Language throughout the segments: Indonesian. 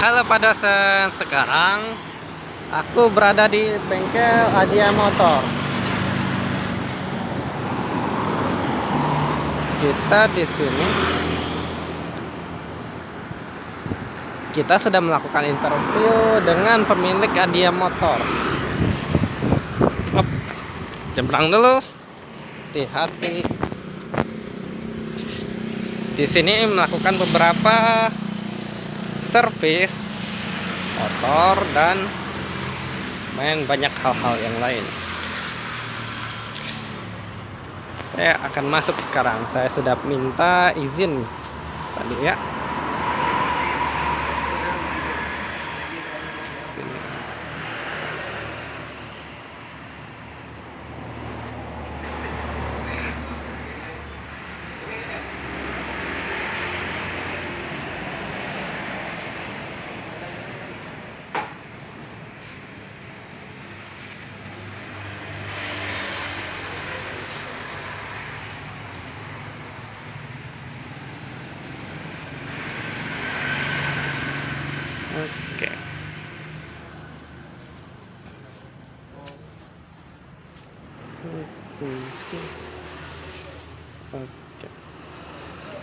Halo Pak dosen, sekarang aku berada di bengkel Adia Motor. Kita di sini kita sudah melakukan interview dengan pemilik Adia Motor. Up, jembrang dulu, hati-hati. Di sini melakukan beberapa servis motor dan banyak hal-hal yang lain. Saya akan masuk sekarang. Saya sudah minta izin tadi ya. Sini. Oke. Oke.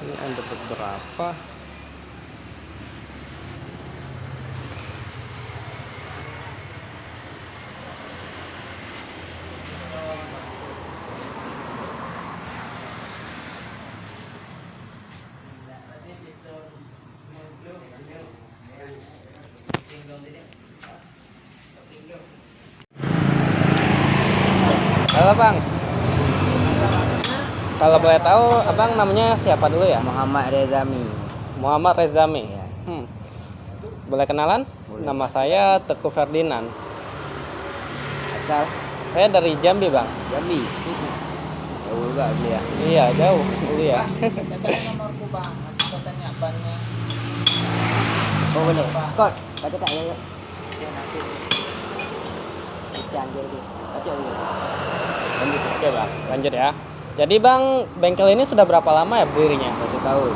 Ini ada beberapa. Halo Bang. Kalau boleh tahu Abang namanya siapa dulu ya? Muhammad Rezami. Muhammad Rezami. Ya. Boleh kenalan? Boleh. Nama saya Teguh Ferdinand. Asal Saya dari Jambi, Bang. Jambi. Jauh juga beli ya. Iya, jauh dulu ya. Nomorku bang, nanti katanya bannya. Oh boleh. Kod, baca tak ya? Ya nanti. Jangan jadi. Baca dulu. Lanjut. Oke, Bang. Lanjut ya. Jadi, Bang, bengkel ini sudah berapa lama ya berdirinya? 1 tahun.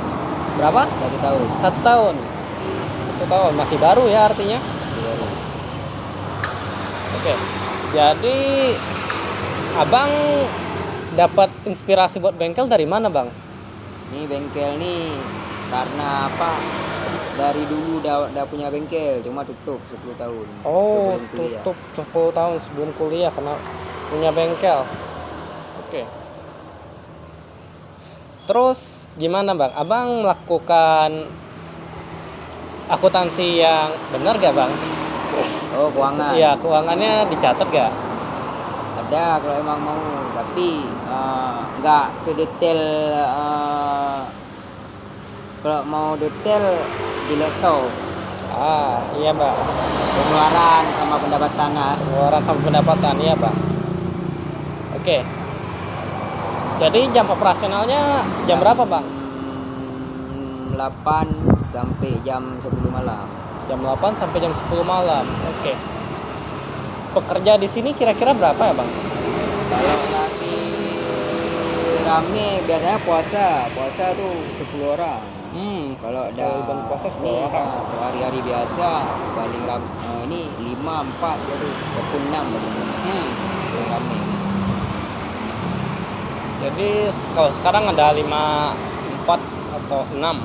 Berapa? 1 tahun. 1 tahun. 1 tahun, masih baru ya artinya. Baru. Oke. Jadi, Abang dapat inspirasi buat bengkel dari mana, Bang? Ini bengkel nih karena apa? Dari dulu udah punya bengkel, cuma tutup 10 tahun. Oh, sebelum kuliah. tutup 10 tahun sebelum kuliah karena punya bengkel. Oke. Terus gimana, Bang? Abang melakukan akuntansi yang benar gak, Bang? Oh, keuangan. Iya, keuangannya dicatat gak? Ada kalau emang mau, tapi nggak sedetail. Kalau mau detail di laptop, Ah, iya, Bang. pengeluaran sama pendapatan lah. Pengeluaran sama pendapatan, iya, Bang. Oke. Jadi jam operasionalnya jam berapa, Bang? 8 sampai jam 10 malam. Jam 8 sampai jam 10 malam. Oke. Pekerja di sini kira-kira berapa ya, Bang? Kalau lagi rame biasanya puasa tuh 10 orang. Kalau ada bulan puasa 10 orang. kalau hari-hari biasa paling ini 5 4 gitu ataupun 6 gitu. Paling rame. Jadi kalau sekarang ada 5, 4 atau 6.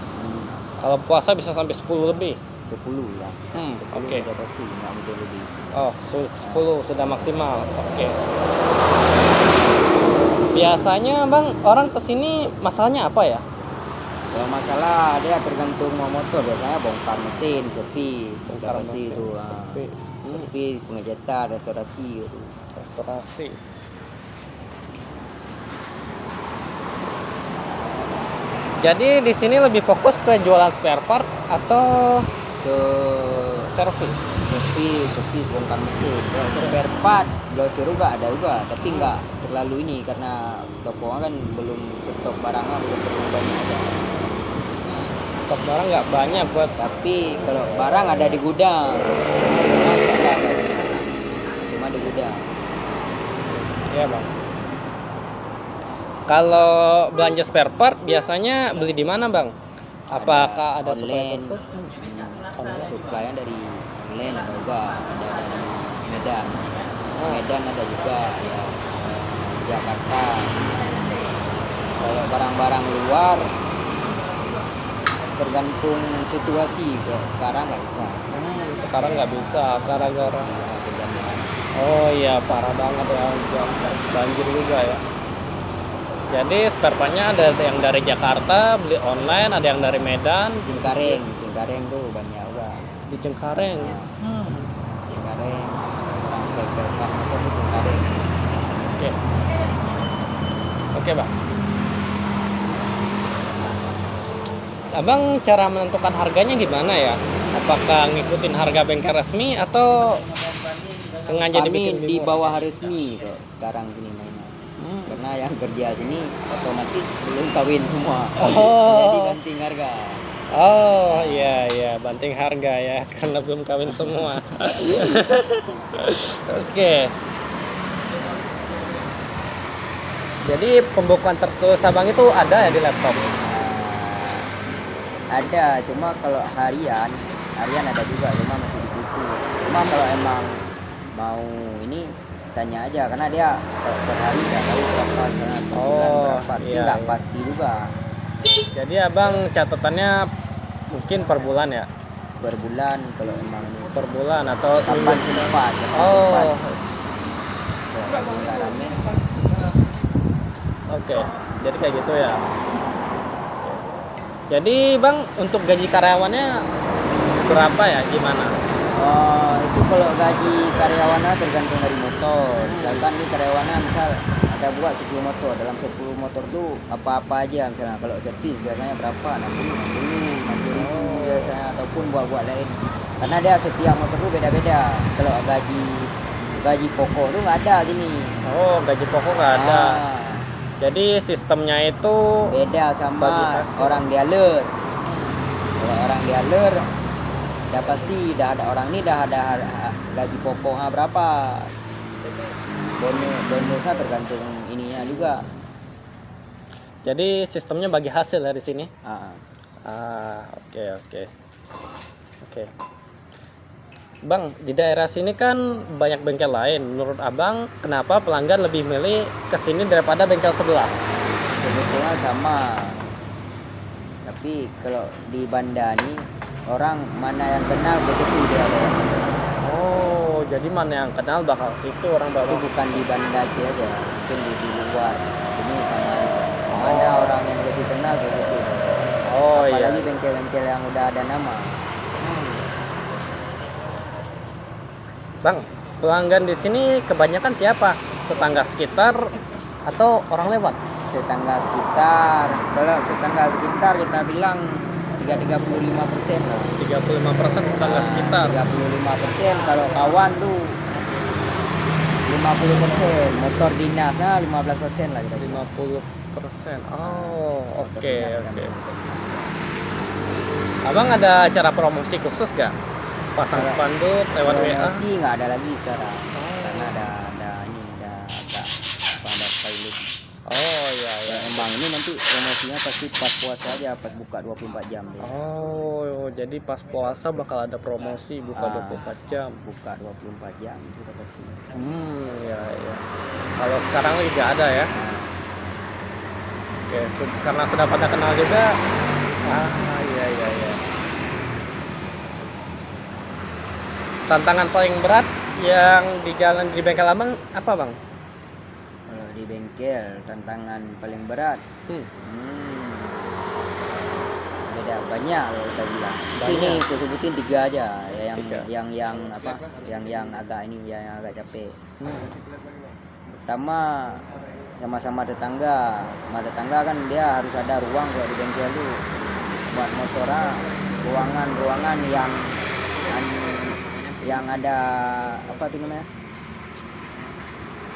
Kalau puasa bisa sampai 10 lebih. 10 ya. 10 Oke. udah pasti nggak mungkin lebih. Oh, 10 sudah maksimal. Oke. Biasanya, Bang, orang kesini masalahnya apa ya? Kalau masalah dia tergantung mau motor, biasanya bongkar mesin, servis, Bongkar restorasi mesin, itu. servis. Servis, pengecetan, restorasi gitu. Restorasi. Jadi di sini lebih fokus ke jualan spare part atau Ke servis? servis bongkar mesin. Kalau spare part, glosir juga ada juga, tapi nggak terlalu ini karena toko kan belum stok barangnya belum terlalu banyak ada. Stok barang nggak banyak buat. Tapi kalau barang ada di gudang, cuma di gudang. Iya, Bang. Kalau belanja spare part biasanya beli di mana, Bang? Apakah ada supply online, khusus? supply dari online ada juga, ada dari Medan. Oh. Medan ada juga, ya Jakarta. Kalau barang-barang luar tergantung situasi, kok sekarang nggak bisa. Sekarang nggak bisa gara-gara. Ya, kejadian. Oh iya, parah banget ya, banjir juga ya. Jadi spare partnya ada yang dari Jakarta beli online, ada yang dari Medan. Cengkareng tuh banyak juga. Di Cengkareng. Cengkareng, orang spare part motor itu Cengkareng. Oke. Oke, Bang. Abang cara menentukan harganya gimana ya? Apakah ngikutin harga bengkel resmi atau sengaja dibikin Kami lebih di murah? bawah resmi kok sekarang gini mainnya. Karena yang kerja sini otomatis belum kawin semua. Oh. Jadi banting harga. Oh iya, banting harga ya karena belum kawin semua. Oke. Jadi pembukuan tertulis abang itu ada ya di laptop? Ada, cuma kalau harian ada juga, cuma masih di buku. Cuma kalau emang mau ini tanya aja, karena dia per hari nggak tahu berapa, per bulan berapa, tapi iya, nggak iya. pasti juga. Jadi abang catatannya mungkin per bulan ya? Per bulan kalau emang ini Per bulan atau seminggu? kapan sempat, Oh, kalau nggak rame. oke. Jadi kayak gitu ya. Oke. Jadi bang untuk gaji karyawannya berapa ya? Gimana? Oh, itu kalau gaji karyawannya tergantung dari motor. Misalkan nih karyawannya misal ada buat 10 motor, dalam 10 motor tuh apa-apa aja, misalnya kalau servis biasanya berapa, 60 ribu biasanya, ataupun buat lain, karena dia setiap motor tuh beda-beda. Kalau gaji pokok tuh nggak ada gini. Oh, gaji pokok nggak ada. Ah, Jadi sistemnya itu beda Bagi sama hasil. orang dealer. Kalau orang dealer udah pasti dah ada orang ini dah ada gaji pokoknya berapa. Bonusnya tergantung ininya juga. jadi sistemnya bagi hasil ya di sini. Ah, Oke. Bang, di daerah sini kan banyak bengkel lain. Menurut abang, kenapa pelanggan lebih milih ke sini daripada bengkel sebelah? sebetulnya sama. Tapi kalau di Banda nih orang mana yang kenal ke situ dia bawa. Oh, jadi mana yang kenal bakal situ orang Itu bawa. bukan di Banda aja, mungkin di luar. Ini sama aja. Mana orang yang lebih kenal ke situ. Oh Apalagi iya. bengkel-bengkel yang udah ada nama. Bang, pelanggan di sini kebanyakan siapa? Tetangga sekitar atau orang lewat? Tetangga sekitar, kalau tetangga sekitar kita bilang 35% lah. 35% tetangga sekitar. 35%, kalau kawan tuh 50%, motor dinasnya 15% lah kita bilang. 50%. Oh, Motor oke. dinas 30%. Abang ada cara promosi khusus gak? Pasang Kalau spanduk lewat WA? Promosi nggak ada lagi sekarang, karena ada pilot. Oh iya. Ya, emang ini nanti promosinya pasti pas puasa aja, pas buka 24 jam deh. Oh, jadi pas puasa bakal ada promosi buka 24 jam. Buka 24 jam itu udah pasti. Iya. Kalau sekarang lagi gak ada ya. Oke, karena sudah pada kenal juga. Iya. Tantangan paling berat yang di bengkel abang apa bang? Kalau di bengkel tantangan paling berat, beda banyak kalau kita bilang. Ini aku sebutin 3 aja ya, yang apa? Yang agak ini yang agak capek. Pertama, sama-sama tetangga. Sama tetangga kan dia harus ada ruang kalau di bengkel itu buat motornya, ruangan yang ada apa tuh namanya?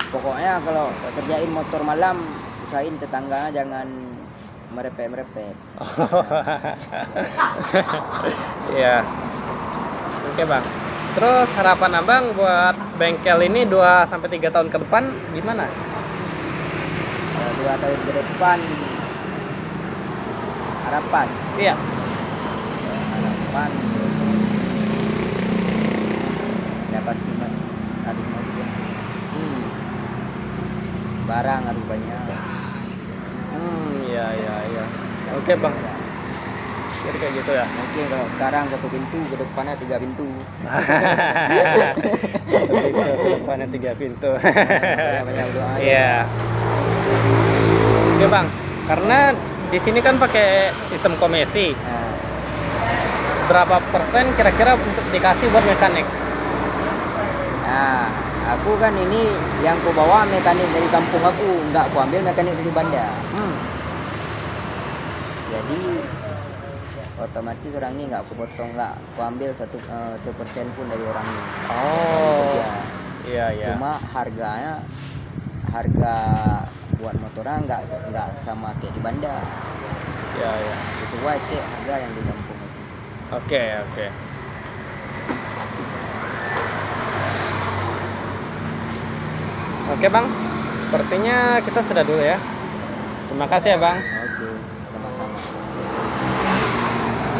Pokoknya kalau kerjain motor malam, usahain tetangganya jangan merepet-merepet. Iya. Oke bang. Terus harapan abang buat bengkel ini 2-3 tahun ke depan gimana? 2 tahun ke depan harapan Iya. depan. Udah pasti mah harus mobil. Barang harus banyak. Iya iya iya. Oke bang. Jadi kayak gitu ya. Mungkin kalau sekarang 1 pintu, ke depannya 3 pintu. 1 pintu ke depannya 3 pintu. Banyak doa. Iya. Oke bang, karena di sini kan pakai sistem komisi. Nah, Berapa persen kira-kira untuk dikasih buat mekanik? nah, aku kan ini yang ku bawa mekanik dari kampung aku, nggak ku ambil mekanik dari bandar. Jadi otomatis orang ini nggak aku potong, nggak ku ambil 1% pun dari orang ini. Oh. Ya. Iya iya. Cuma harga buat motornya nggak sama kayak di bandar. Iya iya. Sesuai kayak harga yang di kampung. Oke oke. Oke bang, sepertinya kita sudah dulu ya. Terima kasih ya bang. Oke, sama-sama.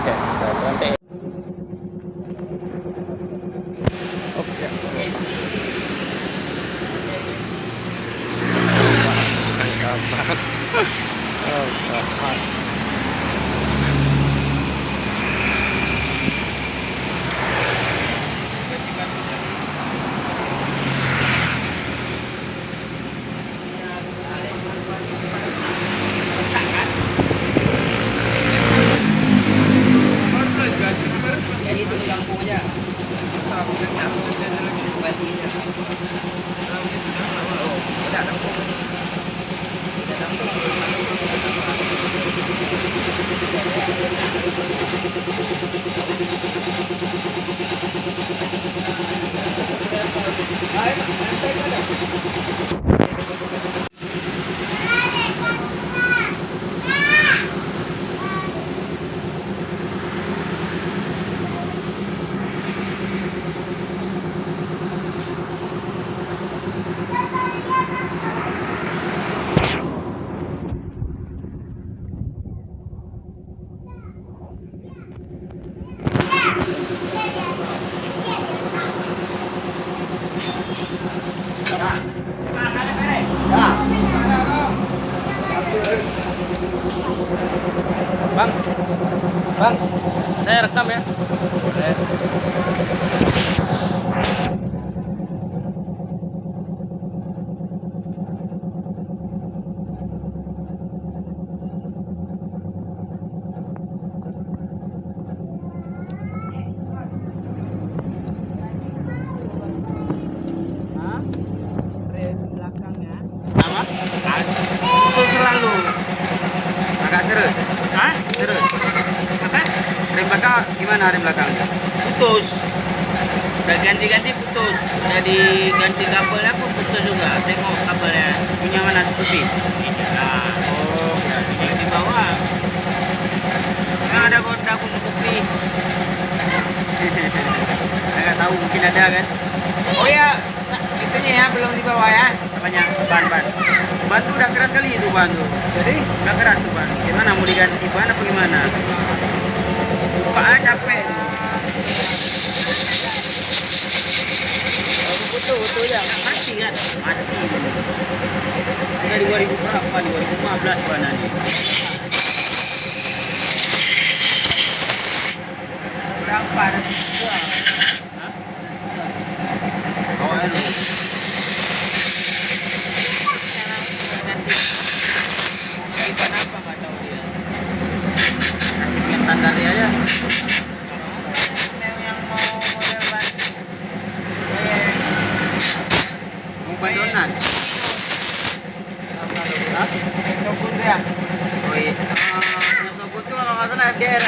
Oke, saya berhenti. Oke. Oh, kapan? Jadi itu di kampung aja. Bang, bang, saya rekam ya. belakangnya. Apa? Itu selalu agak seret. Hah? Seret. Apa? Rem belakang gimana rem belakangnya? Putus. Udah ganti-ganti putus. Udah diganti kabelnya pun putus juga. Tengok kabelnya punya mana seperti. Nah, oh, yang di bawah. Nah, ada Honda khusus kopi. Agak tahu mungkin ada kan? Oh ya, itunya ya belum di bawah ya. Apanya? Ban. Ban tuh udah keras kali itu ban tuh. Jadi udah keras tuh ban. Gimana mau diganti ban apa gimana? Buka aja capek. Betul ya. Mati kan? Mati. Udah 2000 berapa? 2015 banannya. Berapa? Ada 2. Hah? Awalnya dulu. Kenapa nggak tahu dia? Kasih bikin tanda dia aja. Yang mau model ban. Mau ban donat. Hah? Sobun dia. Oh iya. Sobun tuh kalau nggak salah FDR.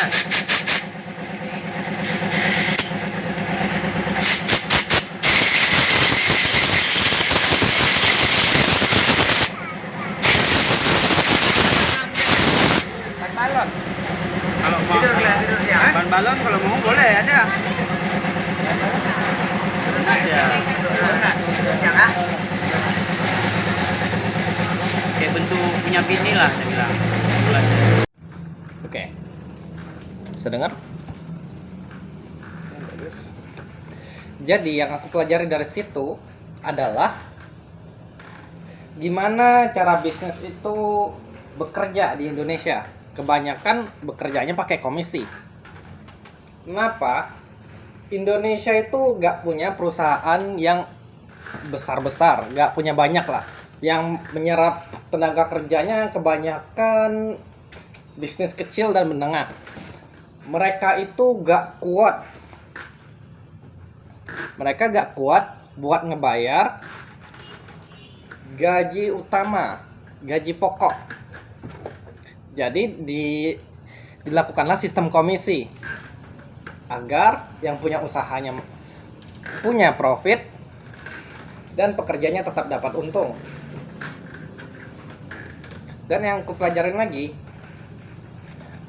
Balon. Kalau mau tidur ya. Ban balon kalau mau boleh ada. Ada. Siapa? Kayak bentuk punya bini lah saya bilang. Oke. Bisa dengar? Jadi yang aku pelajari dari situ adalah gimana cara bisnis itu bekerja di Indonesia. Kebanyakan bekerjanya pakai komisi. Kenapa? Indonesia itu gak punya perusahaan yang besar-besar, gak punya banyak lah. Yang menyerap tenaga kerjanya kebanyakan bisnis kecil dan menengah. Mereka itu gak kuat. Mereka gak kuat buat ngebayar gaji utama, gaji pokok. Jadi dilakukanlah sistem komisi agar yang punya usahanya punya profit dan pekerjanya tetap dapat untung. Dan yang aku pelajarin lagi,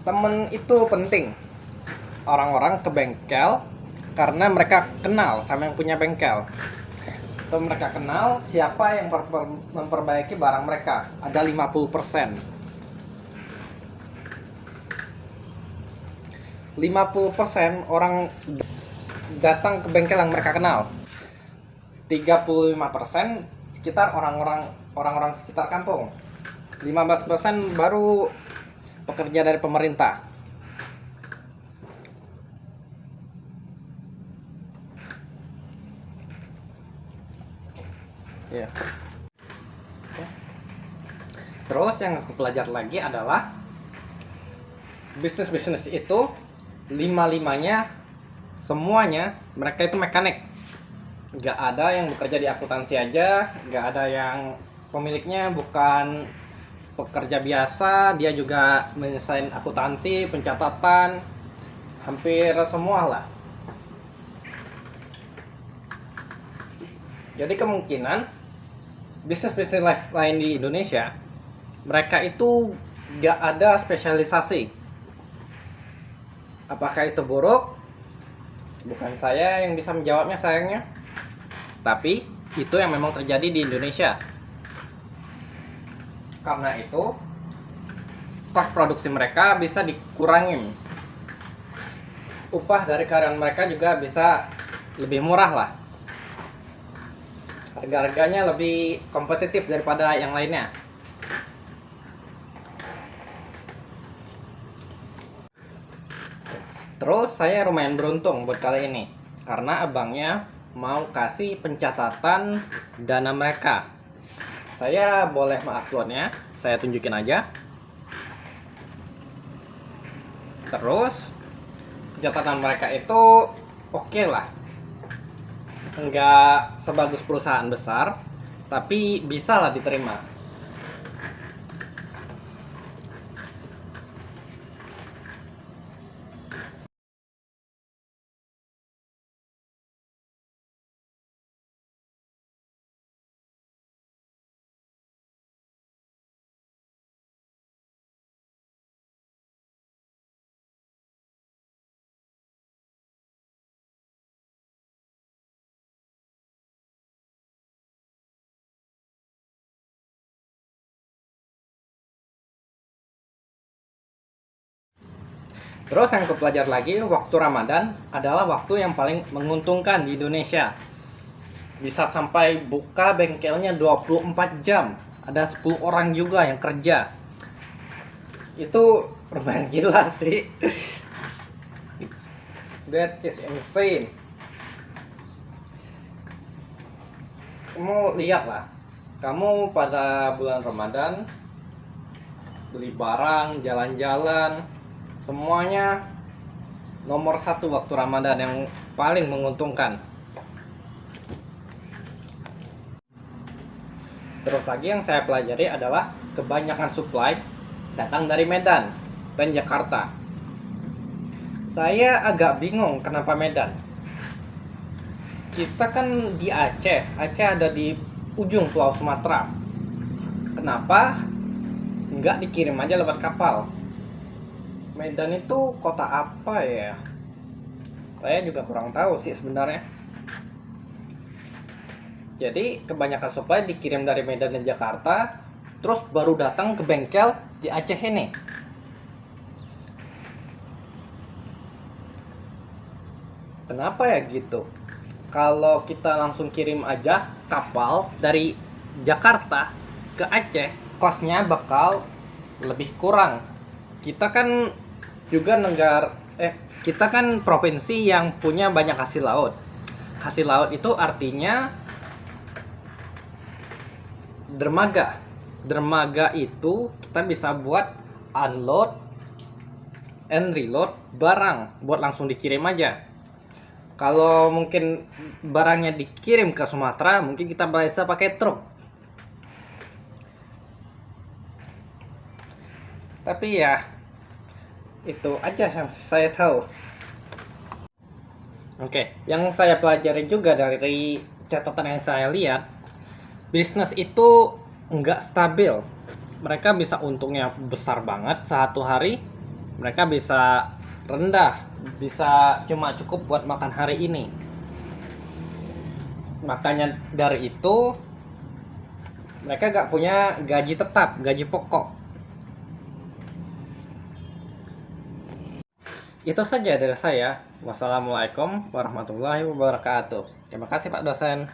temen itu penting. Orang-orang ke bengkel karena mereka kenal sama yang punya bengkel. Atau mereka kenal siapa yang memperbaiki barang mereka. Ada 50%. 50% orang datang ke bengkel yang mereka kenal. 35% sekitar orang-orang sekitar kampung. 15% baru pekerja dari pemerintah. Ya. Oke. Terus yang aku pelajari lagi adalah bisnis itu 5-5-nya semuanya mereka itu mekanik. Gak ada yang bekerja di akuntansi aja, gak ada yang pemiliknya bukan pekerja biasa, dia juga menyelesaikan akuntansi, pencatatan, hampir semua lah. Jadi kemungkinan bisnis-bisnis lain di Indonesia, mereka itu gak ada spesialisasi. Apakah itu buruk? Bukan saya yang bisa menjawabnya sayangnya. Tapi itu yang memang terjadi di Indonesia. Karena itu kos produksi mereka bisa dikurangin. Upah dari karyawan mereka juga bisa lebih murah lah. Harga-harganya lebih kompetitif daripada yang lainnya. Terus saya lumayan beruntung buat kali ini karena abangnya mau kasih pencatatan dana mereka. Saya boleh menguploadnya, saya tunjukin aja. Terus pencatatan mereka itu oke lah. Enggak sebagus perusahaan besar, tapi bisa lah diterima. Terus yang aku pelajari lagi, waktu Ramadan adalah waktu yang paling menguntungkan di Indonesia. Bisa sampai buka bengkelnya 24 jam. Ada 10 orang juga yang kerja. Itu lumayan gila sih. That is insane. Kamu lihat lah. Kamu pada bulan Ramadan beli barang, jalan-jalan, semuanya nomor satu waktu Ramadan yang paling menguntungkan. Terus lagi yang saya pelajari adalah kebanyakan supply datang dari Medan dan Jakarta. Saya agak bingung kenapa Medan. Kita kan di Aceh. Aceh ada di ujung Pulau Sumatera. Kenapa nggak dikirim aja lewat kapal? Medan itu kota apa ya? Saya juga kurang tahu sih sebenarnya. Jadi kebanyakan supply dikirim dari Medan dan Jakarta, terus baru datang ke bengkel di Aceh ini. Kenapa ya gitu? kalau kita langsung kirim aja kapal dari Jakarta ke Aceh, kosnya bakal lebih kurang. Kita kan juga kita kan provinsi yang punya banyak hasil laut. Hasil laut itu artinya dermaga. Dermaga itu kita bisa buat unload and reload barang buat langsung dikirim aja. Kalau mungkin barangnya dikirim ke Sumatera, mungkin kita bisa pakai truk. Tapi ya, itu aja yang saya tahu. Oke, yang saya pelajari juga dari catatan yang saya lihat, bisnis itu nggak stabil. Mereka bisa untungnya besar banget satu hari, mereka bisa rendah, bisa cuma cukup buat makan hari ini. Makanya dari itu mereka nggak punya gaji tetap, gaji pokok. Itu saja dari saya. Wassalamualaikum warahmatullahi wabarakatuh. Terima kasih Pak dosen.